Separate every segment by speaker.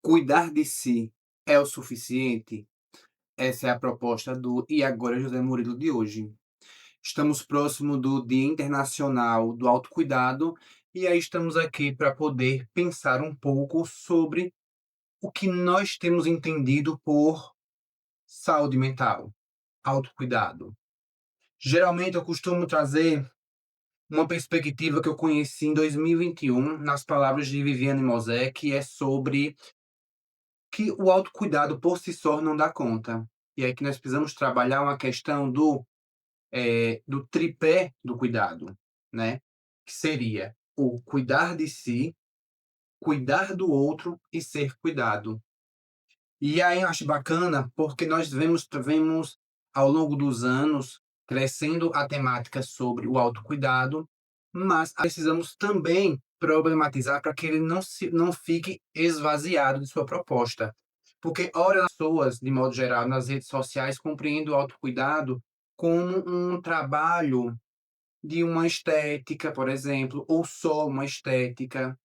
Speaker 1: Cuidar de si é o suficiente? Essa é a proposta do E Agora José Murilo de hoje. Estamos próximo do Dia Internacional do Autocuidado e aí estamos aqui para poder pensar um pouco sobre o que nós temos entendido por saúde mental, autocuidado. Geralmente eu costumo trazer uma perspectiva que eu conheci em 2021 nas palavras de Viviane Mosé, que é sobre que o autocuidado por si só não dá conta. E aí que nós precisamos trabalhar uma questão do tripé do cuidado, né, que seria o cuidar de si, cuidar do outro e ser cuidado. E aí eu acho bacana, porque nós vemos ao longo dos anos crescendo a temática sobre o autocuidado, mas precisamos também problematizar para que ele não fique esvaziado de sua proposta. Porque ora as pessoas, de modo geral, nas redes sociais, compreendem o autocuidado como um trabalho de uma estética, por exemplo, ou só uma estética,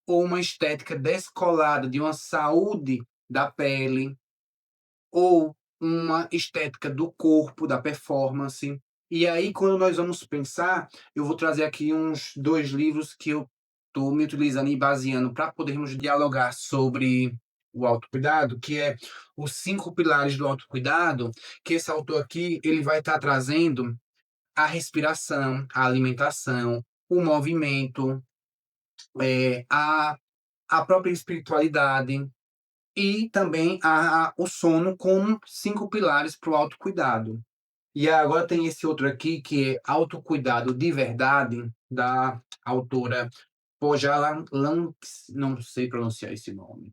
Speaker 1: ou uma estética descolada de uma saúde da pele, ou uma estética do corpo, da performance. E aí, quando nós vamos pensar, eu vou trazer aqui uns 2 livros que eu estou me utilizando e baseando para podermos dialogar sobre o autocuidado, que é Os 5 Pilares do Autocuidado, que esse autor aqui, ele vai estar trazendo a respiração, a alimentação, o movimento, a própria espiritualidade, e também o sono como 5 pilares para o autocuidado. E agora tem esse outro aqui que é Autocuidado de Verdade, da autora Pojala Lanks, não sei pronunciar esse nome.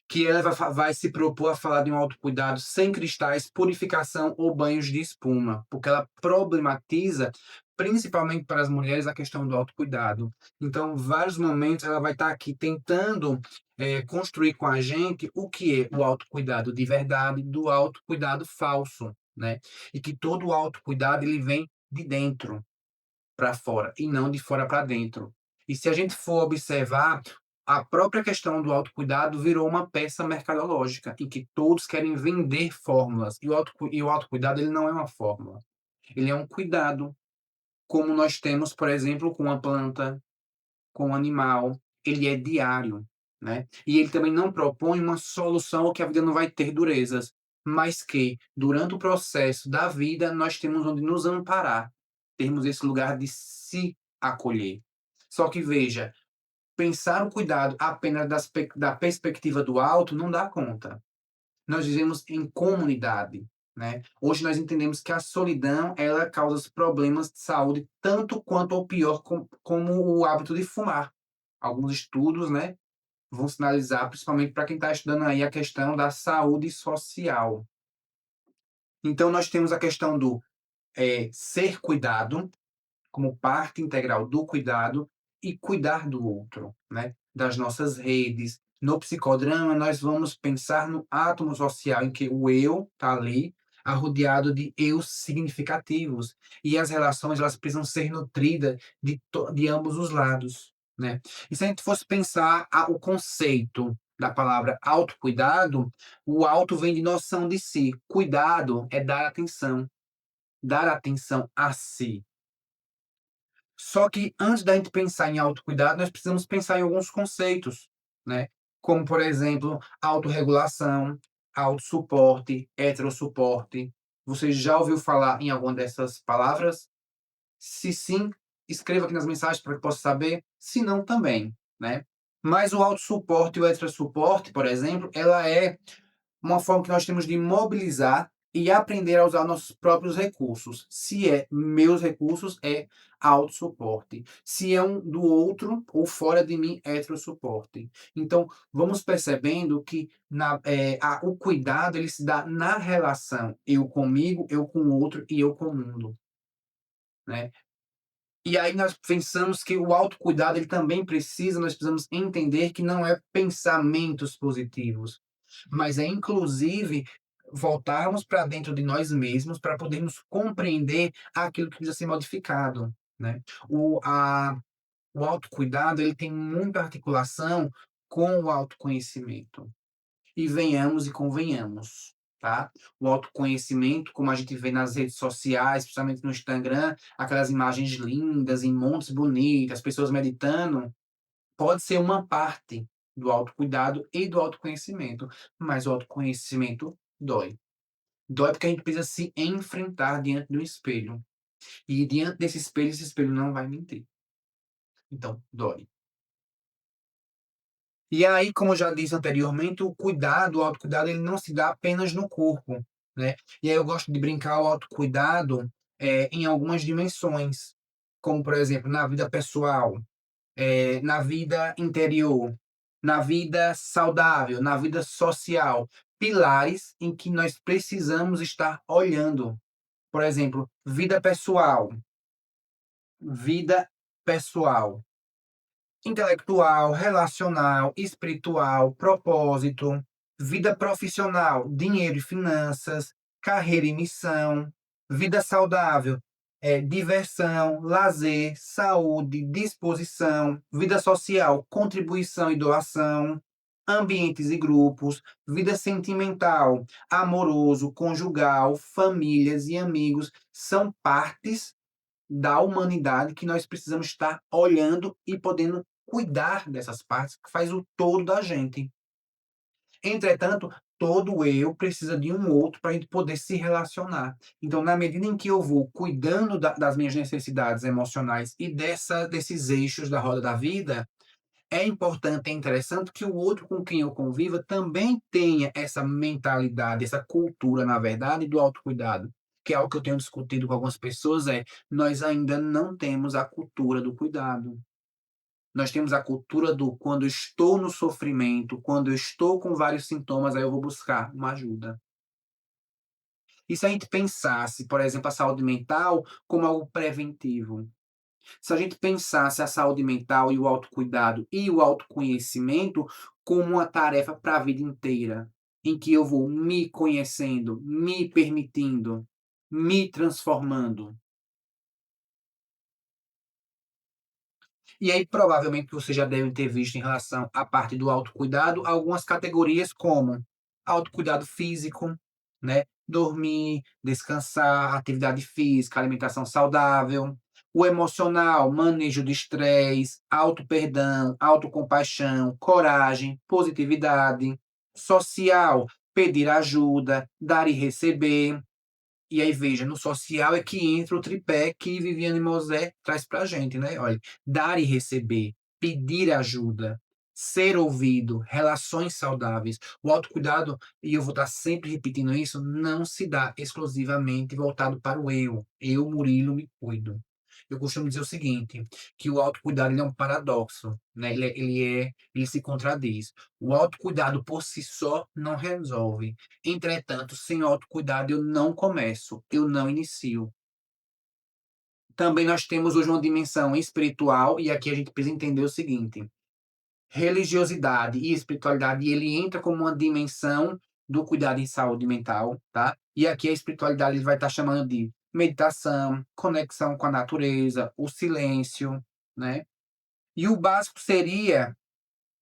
Speaker 1: Que ela vai se propor a falar de um autocuidado sem cristais, purificação ou banhos de espuma, porque ela problematiza, principalmente para as mulheres, a questão do autocuidado. Então, vários momentos ela vai estar aqui tentando construir com a gente o que é o autocuidado de verdade do autocuidado falso, né? E que todo o autocuidado ele vem de dentro para fora e não de fora para dentro. E se a gente for observar, a própria questão do autocuidado virou uma peça mercadológica, em que todos querem vender fórmulas, e o autocuidado ele não é uma fórmula, ele é um cuidado, como nós temos, por exemplo, com a planta, com o animal, ele é diário, né. E ele também não propõe uma solução que a vida não vai ter durezas, mas que, durante o processo da vida, nós temos onde nos amparar, termos esse lugar de se acolher. Só que veja, pensar o cuidado apenas da perspectiva do alto não dá conta. Nós vivemos em comunidade, né. Hoje nós entendemos que a solidão, ela causa problemas de saúde tanto quanto ou pior como o hábito de fumar. Alguns estudos, né, vão sinalizar, principalmente para quem está estudando aí a questão da saúde social. Então nós temos a questão do, ser cuidado, como parte integral do cuidado e cuidar do outro, né, das nossas redes. No psicodrama, nós vamos pensar no átomo social em que o eu está ali, arrodeado de eus significativos, e as relações elas precisam ser nutridas de ambos os lados, né. E se a gente fosse pensar o conceito da palavra autocuidado, o auto vem de noção de si, cuidado é dar atenção a si. Só que antes da gente pensar em autocuidado, nós precisamos pensar em alguns conceitos, né, como, por exemplo, autorregulação, autossuporte, heterossuporte. Você já ouviu falar em alguma dessas palavras? Se sim, escreva aqui nas mensagens para que eu possa saber, se não também, né. Mas o autossuporte e o heterossuporte, por exemplo, ela é uma forma que nós temos de mobilizar e aprender a usar nossos próprios recursos. Se é meus recursos, é autossuporte. Se é um do outro ou fora de mim, heterossuporte. Então, vamos percebendo que o cuidado ele se dá na relação eu comigo, eu com o outro e eu com o mundo, né. E aí nós pensamos que o autocuidado ele também nós precisamos entender que não é pensamentos positivos, mas é inclusive voltarmos para dentro de nós mesmos para podermos compreender aquilo que precisa ser modificado, né. O a o autocuidado ele tem muita articulação com o autoconhecimento. E venhamos e convenhamos, tá? O autoconhecimento, como a gente vê nas redes sociais, principalmente no Instagram, aquelas imagens lindas, em montes bonitas, pessoas meditando, pode ser uma parte do autocuidado e do autoconhecimento, mas o autoconhecimento dói. Dói porque a gente precisa se enfrentar diante do espelho. E diante desse espelho, esse espelho não vai mentir. Então, dói. E aí, como eu já disse anteriormente, o cuidado, o autocuidado, ele não se dá apenas no corpo, né. E aí eu gosto de brincar o autocuidado, em algumas dimensões, como por exemplo, na vida pessoal, na vida interior, na vida saudável, na vida social, pilares em que nós precisamos estar olhando. Por exemplo, vida pessoal. Intelectual, relacional, espiritual, propósito, vida profissional, dinheiro e finanças, carreira e missão, vida saudável, diversão, lazer, saúde, disposição, vida social, contribuição e doação, ambientes e grupos, vida sentimental, amoroso, conjugal, famílias e amigos, são partes da humanidade que nós precisamos estar olhando e podendo cuidar dessas partes que faz o todo da gente. Entretanto, todo eu precisa de um outro para a gente poder se relacionar. Então, na medida em que eu vou cuidando das minhas necessidades emocionais e desses eixos da roda da vida, é importante, é interessante que o outro com quem eu conviva também tenha essa mentalidade, essa cultura, na verdade, do autocuidado, que é algo que eu tenho discutido com algumas pessoas, nós ainda não temos a cultura do cuidado. Nós temos a cultura do quando eu estou no sofrimento, quando eu estou com vários sintomas, aí eu vou buscar uma ajuda. E se a gente pensasse, por exemplo, a saúde mental como algo preventivo? Se a gente pensasse a saúde mental e o autocuidado e o autoconhecimento como uma tarefa para a vida inteira, em que eu vou me conhecendo, me permitindo, me transformando. E aí, provavelmente, você já deve ter visto em relação à parte do autocuidado, algumas categorias como autocuidado físico, né? Dormir, descansar, atividade física, alimentação saudável. O emocional, manejo do estresse, auto-perdão, autocompaixão, coragem, positividade. Social, pedir ajuda, dar e receber. E aí veja, no social é que entra o tripé que Viviane Mosé traz pra gente, né, olha, dar e receber, pedir ajuda, ser ouvido, relações saudáveis. O autocuidado, e eu vou estar sempre repetindo isso, não se dá exclusivamente voltado para o eu. Eu, Murilo, me cuido. Eu costumo dizer o seguinte, que o autocuidado ele é um paradoxo, né, ele se contradiz. O autocuidado por si só não resolve. Entretanto, sem autocuidado eu não começo, eu não inicio. Também nós temos hoje uma dimensão espiritual, e aqui a gente precisa entender o seguinte: religiosidade e espiritualidade, ele entra como uma dimensão do cuidado em saúde mental, tá? E aqui a espiritualidade ele vai estar chamando de meditação, conexão com a natureza, o silêncio, né? E o básico seria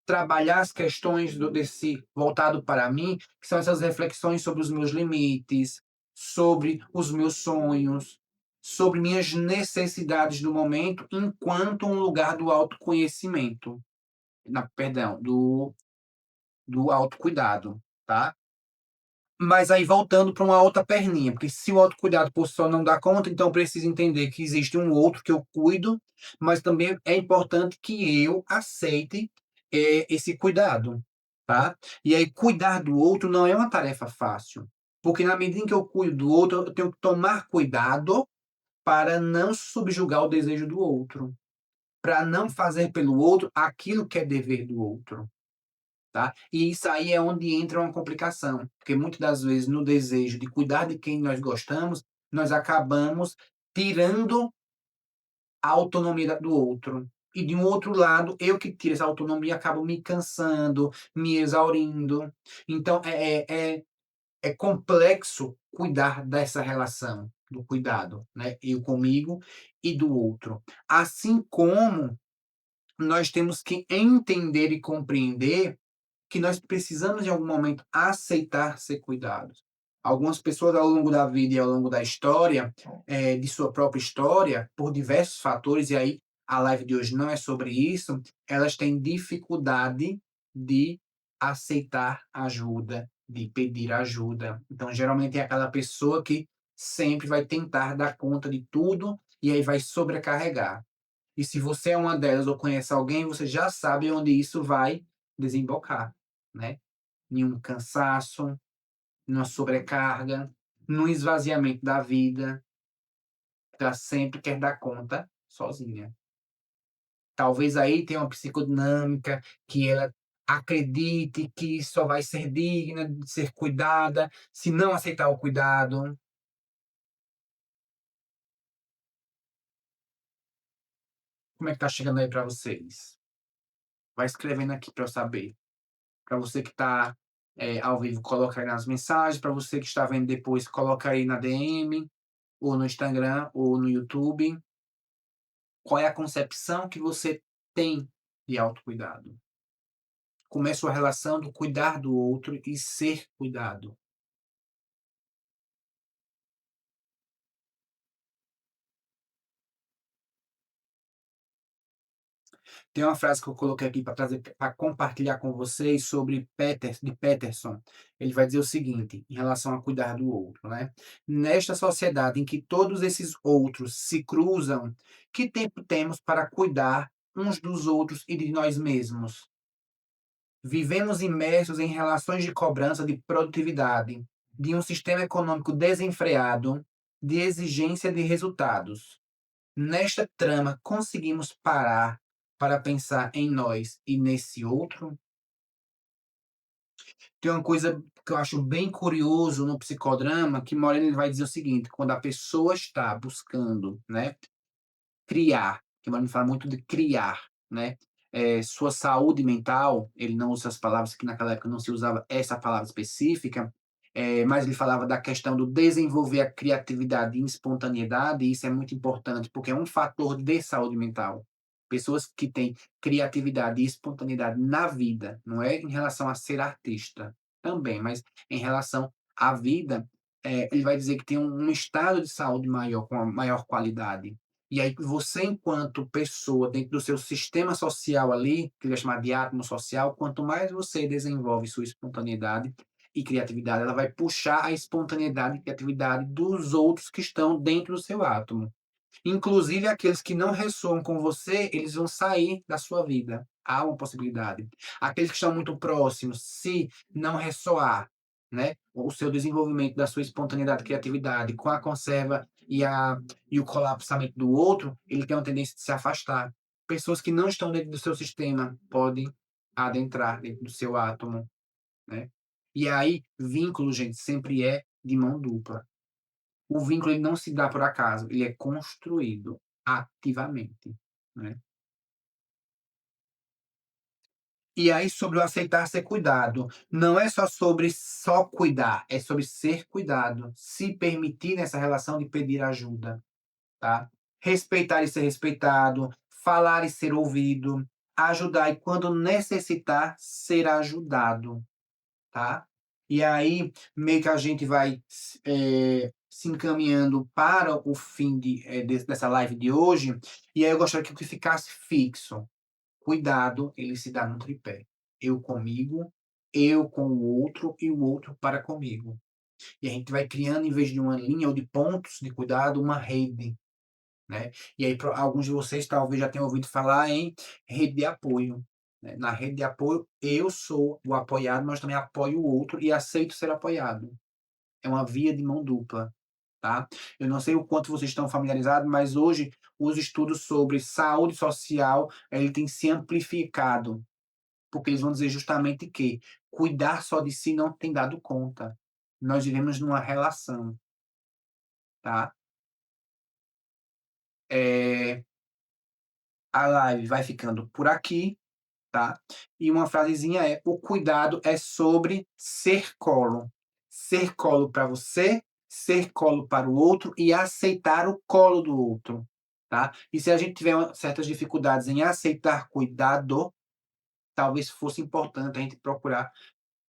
Speaker 1: trabalhar as questões desse voltado para mim, que são essas reflexões sobre os meus limites, sobre os meus sonhos, sobre minhas necessidades do momento, enquanto um lugar do autoconhecimento, perdão, do autocuidado, tá? Mas aí voltando para uma outra perninha, porque se o autocuidado por si só não dá conta, então eu preciso entender que existe um outro que eu cuido, mas também é importante que eu aceite, esse cuidado, tá. E aí cuidar do outro não é uma tarefa fácil, porque na medida em que eu cuido do outro, eu tenho que tomar cuidado para não subjugar o desejo do outro, para não fazer pelo outro aquilo que é dever do outro. Tá? E isso aí é onde entra uma complicação, porque muitas das vezes no desejo de cuidar de quem nós gostamos, nós acabamos tirando a autonomia do outro. E de um outro lado, eu que tiro essa autonomia acabo me cansando, me exaurindo. Então é complexo cuidar dessa relação, do cuidado, né? Eu comigo e do outro. Assim como nós temos que entender e compreender que nós precisamos, em algum momento, aceitar ser cuidados. Algumas pessoas, ao longo da vida e ao longo da história, de sua própria história, por diversos fatores, e aí a live de hoje não é sobre isso, elas têm dificuldade de aceitar ajuda, de pedir ajuda. Então, geralmente, é aquela pessoa que sempre vai tentar dar conta de tudo e aí vai sobrecarregar. E se você é uma delas ou conhece alguém, você já sabe onde isso vai desembocar, né? Em um cansaço, numa sobrecarga, num esvaziamento da vida, que ela sempre quer dar conta sozinha. Talvez aí tenha uma psicodinâmica que ela acredite que só vai ser digna de ser cuidada se não aceitar o cuidado. Como é que tá chegando aí para vocês? Vai escrevendo aqui para eu saber. Para você que está, ao vivo, coloca aí nas mensagens, para você que está vendo depois, coloca aí na DM, ou no Instagram, ou no YouTube. Qual é a concepção que você tem de autocuidado? Como é a sua relação do cuidar do outro e ser cuidado? Tem uma frase que eu coloquei aqui para trazer para compartilhar com vocês sobre Peterson. Ele vai dizer o seguinte, em relação a cuidar do outro, né: "Nesta sociedade em que todos esses outros se cruzam, que tempo temos para cuidar uns dos outros e de nós mesmos? Vivemos imersos em relações de cobrança de produtividade, de um sistema econômico desenfreado, de exigência de resultados. Nesta trama, conseguimos parar para pensar em nós e nesse outro?" Tem uma coisa que eu acho bem curioso no psicodrama, que Moreno ele vai dizer o seguinte: quando a pessoa está buscando, né, criar, que Moreno fala muito de criar, né, sua saúde mental, ele não usa as palavras que naquela época não se usava essa palavra específica, mas ele falava da questão do desenvolver a criatividade e espontaneidade, e isso é muito importante, porque é um fator de saúde mental. Pessoas que têm criatividade e espontaneidade na vida, não é em relação a ser artista, também, mas em relação à vida, ele vai dizer que tem um estado de saúde maior, com a maior qualidade. E aí você, enquanto pessoa, dentro do seu sistema social ali, que ele vai chamar de átomo social, quanto mais você desenvolve sua espontaneidade e criatividade, ela vai puxar a espontaneidade e criatividade dos outros que estão dentro do seu átomo. Inclusive aqueles que não ressoam com você, eles vão sair da sua vida. Há uma possibilidade. Aqueles que estão muito próximos, se não ressoar, né, o seu desenvolvimento da sua espontaneidade e criatividade com a conserva e o colapsamento do outro, ele tem uma tendência de se afastar. Pessoas que não estão dentro do seu sistema podem adentrar dentro do seu átomo, né. E aí, vínculo, gente, sempre é de mão dupla. O vínculo ele não se dá por acaso, ele é construído ativamente, né. E aí sobre o aceitar ser cuidado, não é só sobre só cuidar, é sobre ser cuidado, se permitir nessa relação de pedir ajuda, tá. Respeitar e ser respeitado, falar e ser ouvido, ajudar e quando necessitar, ser ajudado. Tá? E aí, meio que a gente vai se encaminhando para o fim dessa live de hoje, e aí eu gostaria que o que ficasse fixo. Cuidado, ele se dá no tripé. Eu comigo, eu com o outro e o outro para comigo. E a gente vai criando, em vez de uma linha ou de pontos de cuidado, uma rede, né. E aí alguns de vocês talvez já tenham ouvido falar em rede de apoio, né. Na rede de apoio, eu sou o apoiado, mas também apoio o outro e aceito ser apoiado. É uma via de mão dupla, tá. Eu não sei o quanto vocês estão familiarizados, mas hoje os estudos sobre saúde social, ele tem se amplificado, porque eles vão dizer justamente que cuidar só de si não tem dado conta. Nós vivemos numa relação, tá. Eh, a live vai ficando por aqui. Tá? E uma frasezinha é: "O cuidado é sobre ser colo". Ser colo para você, ser colo para o outro e aceitar o colo do outro, tá. E se a gente tiver certas dificuldades em aceitar cuidado, talvez fosse importante a gente procurar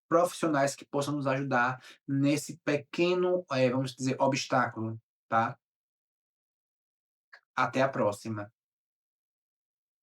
Speaker 1: profissionais que possam nos ajudar nesse pequeno, vamos dizer, obstáculo, tá. Até a próxima.